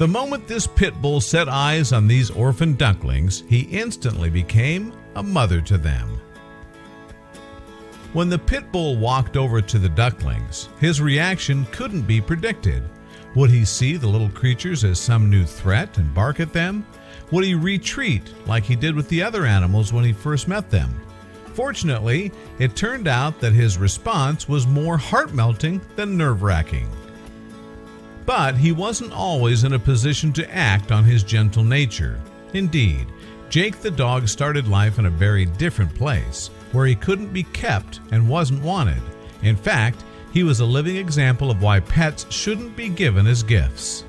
The moment this pit bull set eyes on these orphaned ducklings, he instantly became a mother to them. When the pit bull walked over to the ducklings, his reaction couldn't be predicted. Would he see the little creatures as some new threat and bark at them? Would he retreat like he did with the other animals when he first met them? Fortunately, it turned out that his response was more heart-melting than nerve-wracking. But he wasn't always in a position to act on his gentle nature. Indeed, Jake the dog started life in a very different place, where he couldn't be kept and wasn't wanted. In fact, he was a living example of why pets shouldn't be given as gifts.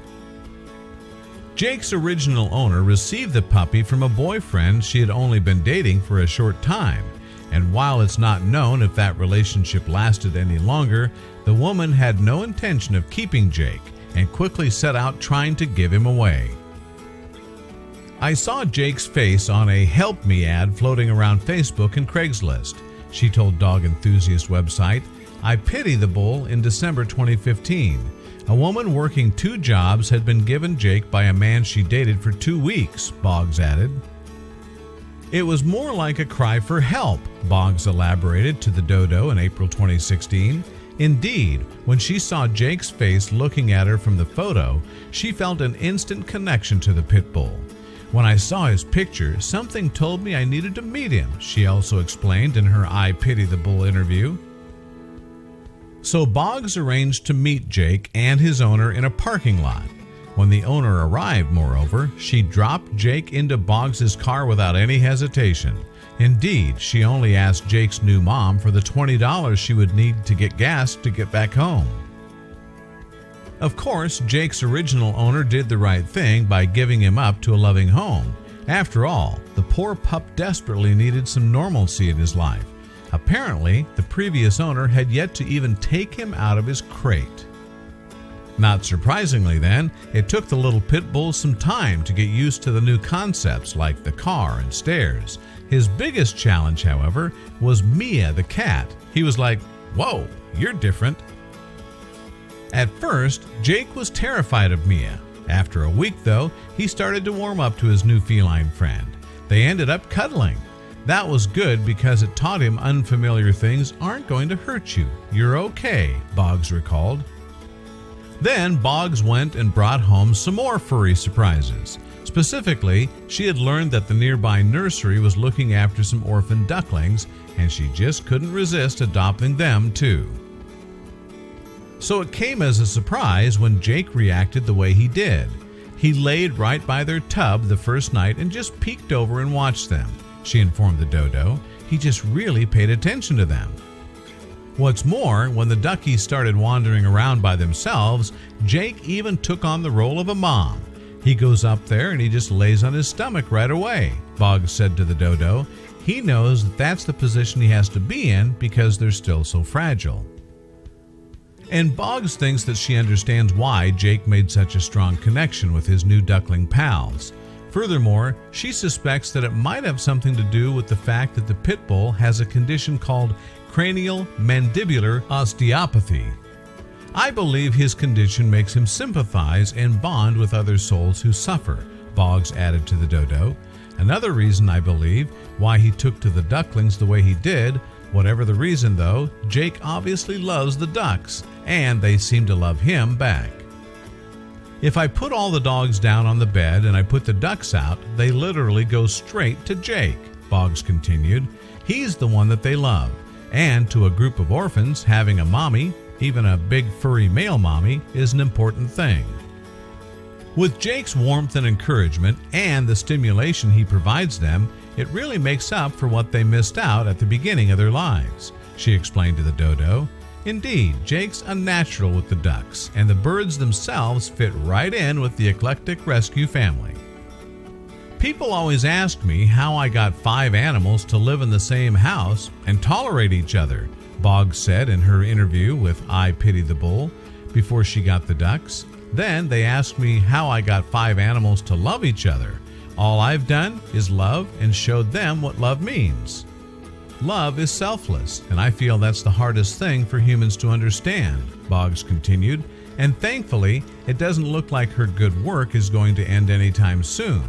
Jake's original owner received the puppy from a boyfriend she had only been dating for a short time, and while it's not known if that relationship lasted any longer, the woman had no intention of keeping Jake and quickly set out trying to give him away. I saw Jake's face on a Help Me ad floating around Facebook and Craigslist. She told Dog Enthusiast website, "I pity the bull." In December 2015, a woman working 2 jobs had been given Jake by a man she dated for 2 weeks, Boggs added. It was more like a cry for help, Boggs elaborated to the Dodo in April 2016. Indeed, when she saw Jake's face looking at her from the photo, she felt an instant connection to the pit bull. "When I saw his picture, something told me I needed to meet him," she also explained in her I Pity the Bull interview. So Boggs arranged to meet Jake and his owner in a parking lot. When the owner arrived, moreover, she dropped Jake into Boggs' car without any hesitation. Indeed, she only asked Jake's new mom for the $20 she would need to get gas to get back home. Of course, Jake's original owner did the right thing by giving him up to a loving home. After all, the poor pup desperately needed some normalcy in his life. Apparently, the previous owner had yet to even take him out of his crate. Not surprisingly then, it took the little pit bull some time to get used to the new concepts like the car and stairs. His biggest challenge, however, was Mia the cat. He was like, "Whoa, you're different." At first, Jake was terrified of Mia. After a week, though, he started to warm up to his new feline friend. They ended up cuddling. That was good because it taught him unfamiliar things aren't going to hurt you. You're okay, Boggs recalled. Then Boggs went and brought home some more furry surprises. Specifically, she had learned that the nearby nursery was looking after some orphaned ducklings, and she just couldn't resist adopting them too. So it came as a surprise when Jake reacted the way he did. He laid right by their tub the first night and just peeked over and watched them, she informed the Dodo. He just really paid attention to them. What's more, when the duckies started wandering around by themselves, Jake even took on the role of a mom. He goes up there and he just lays on his stomach right away, Boggs said to the Dodo. He knows that that's the position he has to be in because they're still so fragile. And Boggs thinks that she understands why Jake made such a strong connection with his new duckling pals. Furthermore, she suspects that it might have something to do with the fact that the pit bull has a condition called cranial mandibular osteopathy. I believe his condition makes him sympathize and bond with other souls who suffer, Boggs added to the Dodo. Another reason, I believe, why he took to the ducklings the way he did. Whatever the reason, though, Jake obviously loves the ducks, and they seem to love him back. If I put all the dogs down on the bed and I put the ducks out, they literally go straight to Jake, Boggs continued. He's the one that they love. And to a group of orphans, having a mommy, even a big furry male mommy, is an important thing. With Jake's warmth and encouragement and the stimulation he provides them, it really makes up for what they missed out at the beginning of their lives, she explained to the Dodo. Indeed, Jake's a natural with the ducks, and the birds themselves fit right in with the eclectic rescue family. People always ask me how I got 5 animals to live in the same house and tolerate each other, Boggs said in her interview with I Pity the Bull before she got the ducks. Then they asked me how I got 5 animals to love each other. All I've done is love and showed them what love means. Love is selfless, and I feel that's the hardest thing for humans to understand, Boggs continued. And thankfully, it doesn't look like her good work is going to end anytime soon.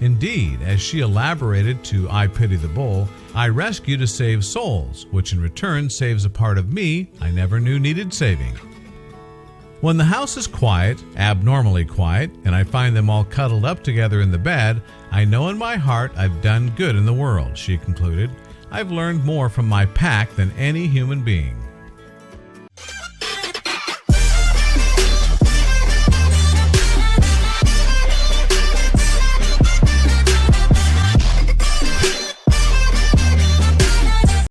Indeed, as she elaborated to I Pity the Bull, I rescue to save souls, which in return saves a part of me I never knew needed saving. When the house is quiet, abnormally quiet, and I find them all cuddled up together in the bed, I know in my heart I've done good in the world, she concluded. I've learned more from my pack than any human being.